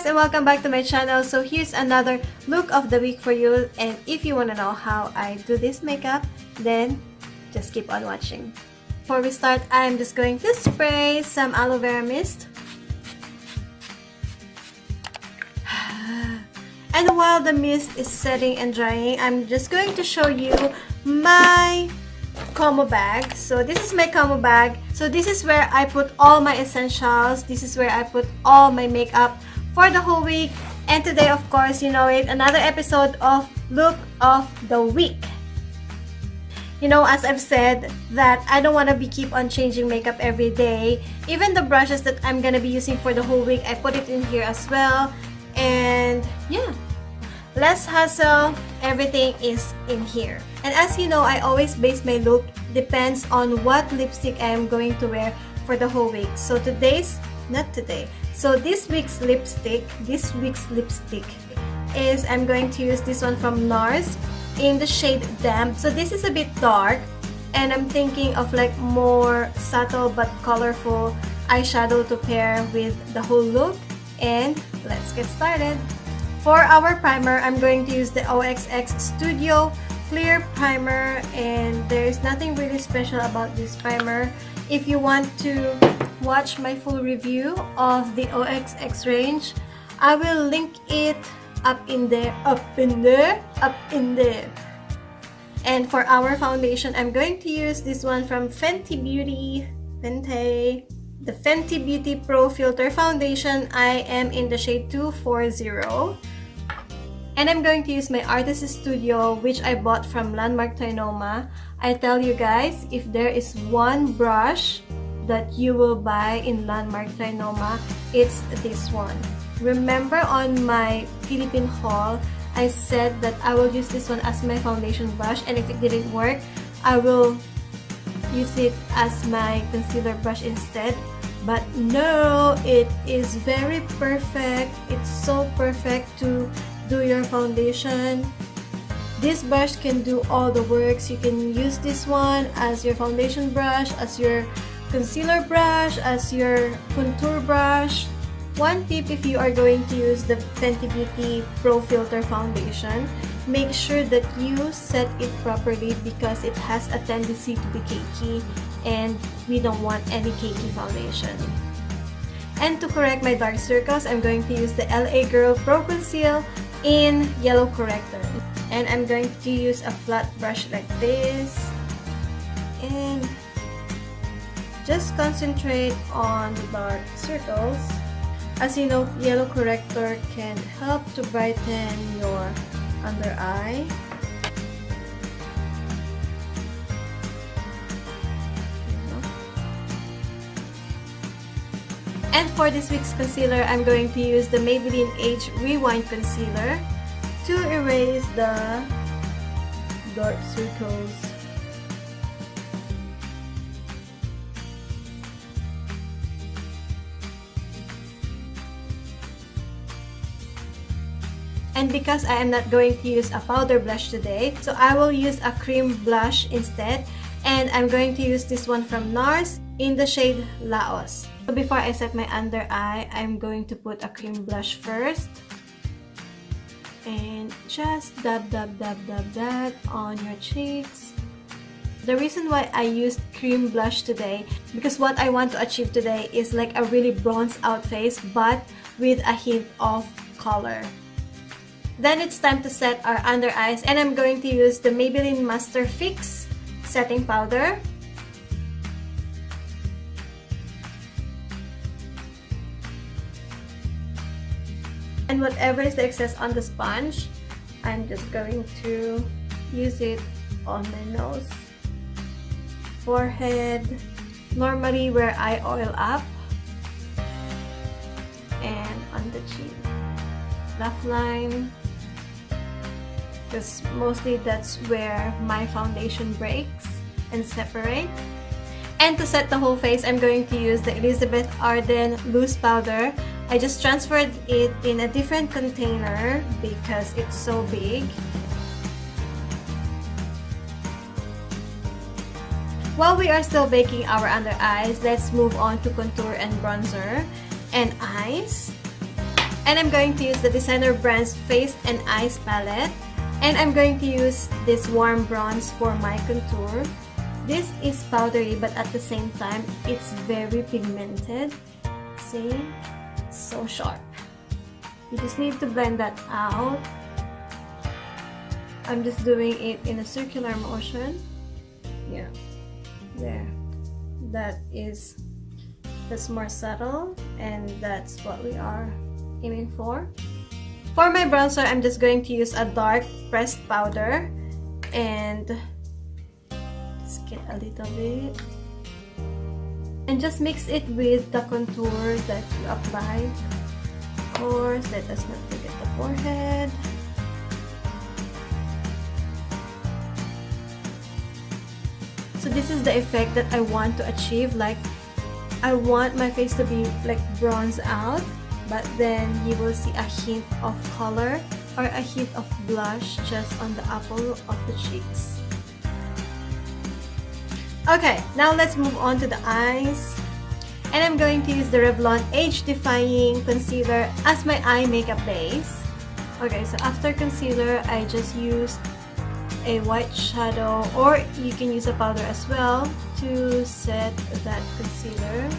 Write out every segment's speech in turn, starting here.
guys, and welcome back to my channel. So here's another look of the week for you, and if you want to know how I do this makeup, then just keep on watching. Before we start, I'm just going to spray some aloe vera mist. And while the mist is setting and drying, I'm just going to show you my combo bag. So this is my combo bag. So this is where I put all my essentials. This is where I put all my makeup for the whole week. And today, of course, you know it, another episode of Look of the Week. You know, as I've said, that I don't want to keep on changing makeup every day. Even the brushes that I'm gonna be using for the whole week, I put it in here as well. And yeah, less hassle, everything is in here. And as you know, I always base my look depends on what lipstick I am going to wear for the whole week. So this week's lipstick is, I'm going to use this one from NARS in the shade Damp. So this is a bit dark, and I'm thinking of like more subtle but colorful eyeshadow to pair with the whole look. And let's get started. For our primer, I'm going to use the OXX Studio Clear Primer, and there's nothing really special about this primer. If you want to watch my full review of the OXX range, I will link it up in there. And for our foundation, I'm going to use this one from FENTY BEAUTY, the FENTY Beauty Pro Filter Foundation. I am in the shade 240. And I'm going to use my Artist Studio, which I bought from Landmark Trinoma. I tell you guys, if there is one brush that you will buy in Landmark Trinoma, it's this one. Remember on my Philippine haul, I said that I will use this one as my foundation brush, and if it didn't work, I will use it as my concealer brush instead. But no, it is very perfect. It's so perfect to do your foundation. This brush can do all the works. You can use this one as your foundation brush, as your concealer brush, as your contour brush. One tip, if you are going to use the FENTY Beauty Pro Filter Foundation, make sure that you set it properly because it has a tendency to be cakey, and we don't want any cakey foundation. And to correct my dark circles, I'm going to use the LA Girl Pro Conceal in Yellow Corrector. And I'm going to use a flat brush like this and just concentrate on the dark circles. As you know, Yellow Corrector can help to brighten your under eye. And for this week's concealer, I'm going to use the Maybelline Age Rewind Concealer to erase the dark circles. And because I am not going to use a powder blush today, so I will use a cream blush instead. And I'm going to use this one from NARS in the shade Laos. So before I set my under eye, I'm going to put a cream blush first. And just dab on your cheeks. The reason why I used cream blush today, because what I want to achieve today is like a really bronze out face, but with a hint of color. Then it's time to set our under eyes, and I'm going to use the Maybelline Master Fix setting powder. And whatever is the excess on the sponge, I'm just going to use it on my nose, forehead, normally where I oil up, and on the chin, laugh line, because mostly that's where my foundation breaks and separate. And to set the whole face, I'm going to use the Elizabeth Arden loose powder. I just transferred it in a different container because it's so big. While we are still baking our under eyes, let's move on to contour and bronzer and eyes. And I'm going to use the Designer Brands Face and Eyes palette. And I'm going to use this warm bronze for my contour. This is powdery, but at the same time, it's very pigmented. See? So sharp. You just need to blend that out. I'm just doing it in a circular motion. Yeah. There. That's more subtle, and that's what we are aiming for. For my bronzer, I'm just going to use a dark pressed powder and just get a little bit and just mix it with the contour that you applied. Of course, let us not forget the forehead. So this is the effect that I want to achieve. Like, I want my face to be like bronze out, but then you will see a hint of color or a hint of blush just on the apple of the cheeks. Okay, now let's move on to the eyes. And I'm going to use the Revlon Age Defying Concealer as my eye makeup base. Okay, so after concealer, I just used a white shadow, or you can use a powder as well to set that concealer,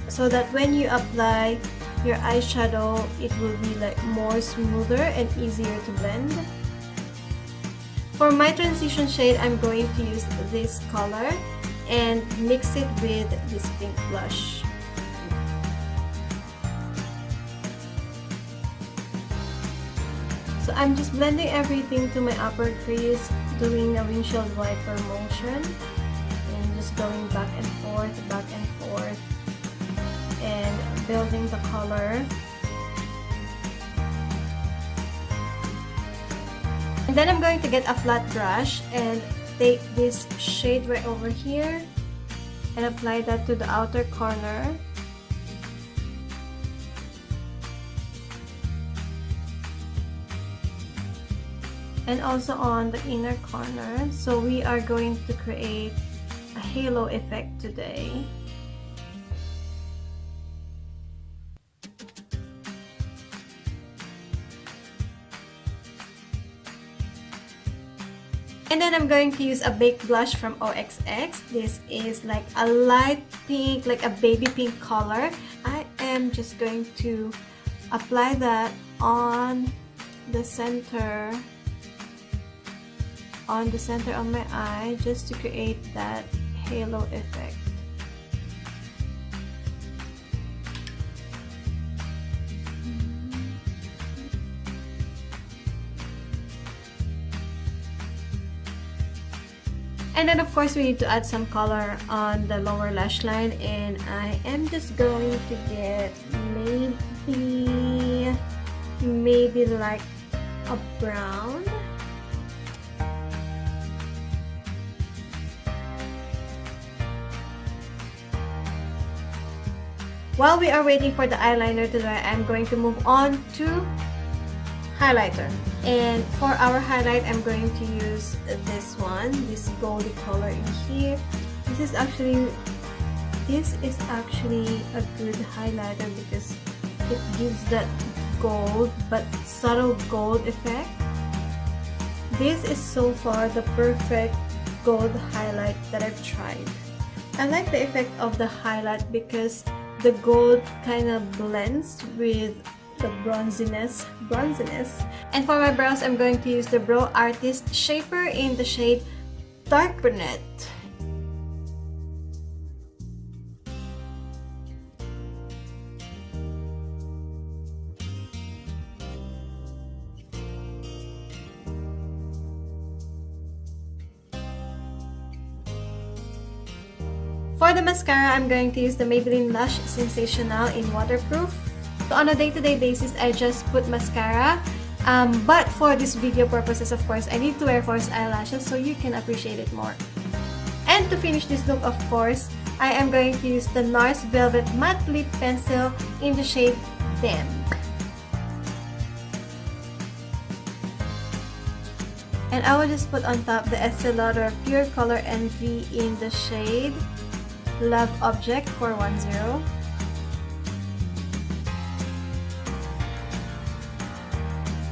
so that when you apply your eyeshadow, it will be like more smoother and easier to blend. For my transition shade, I'm going to use this color and mix it with this pink blush. So I'm just blending everything to my upper crease, doing a windshield wiper motion, and just going back and forth, and building the color. And then I'm going to get a flat brush and take this shade right over here and apply that to the outer corner. And also on the inner corner. So we are going to create a halo effect today. And then I'm going to use a baked blush from OXX. This is like a light pink, like a baby pink color. I am just going to apply that on the center of my eye, just to create that halo effect. And then of course we need to add some color on the lower lash line, and I am just going to get maybe like a brown. While we are waiting for the eyeliner to dry, I'm going to move on to highlighter. And for our highlight, I'm going to use this one, this goldy color in here. This is actually a good highlighter because it gives that gold, but subtle gold effect. This is so far the perfect gold highlight that I've tried. I like the effect of the highlight because the gold kind of blends with the bronziness. And for my brows, I'm going to use the Brow Artist Shaper in the shade Dark Brunette. For the mascara, I'm going to use the Maybelline Lash Sensational in Waterproof. So on a day-to-day basis, I just put mascara. But for this video purposes, of course, I need to wear false eyelashes so you can appreciate it more. And to finish this look, of course, I am going to use the NARS Velvet Matte Lip Pencil in the shade Dem. And I will just put on top the Estee Lauder Pure Color Envy in the shade Love Object 410.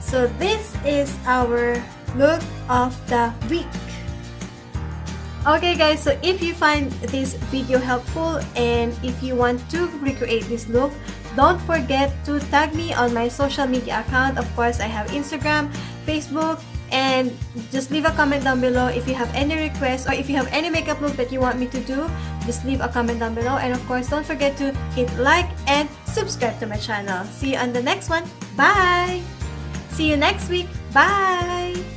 So this is our look of the week. Okay guys, so if you find this video helpful and if you want to recreate this look, don't forget to tag me on my social media account. Of course, I have Instagram, Facebook, and just leave a comment down below if you have any requests or if you have any makeup look that you want me to do. Just leave a comment down below, and of course, don't forget to hit like and subscribe to my channel. See you on the next one. Bye! See you next week. Bye!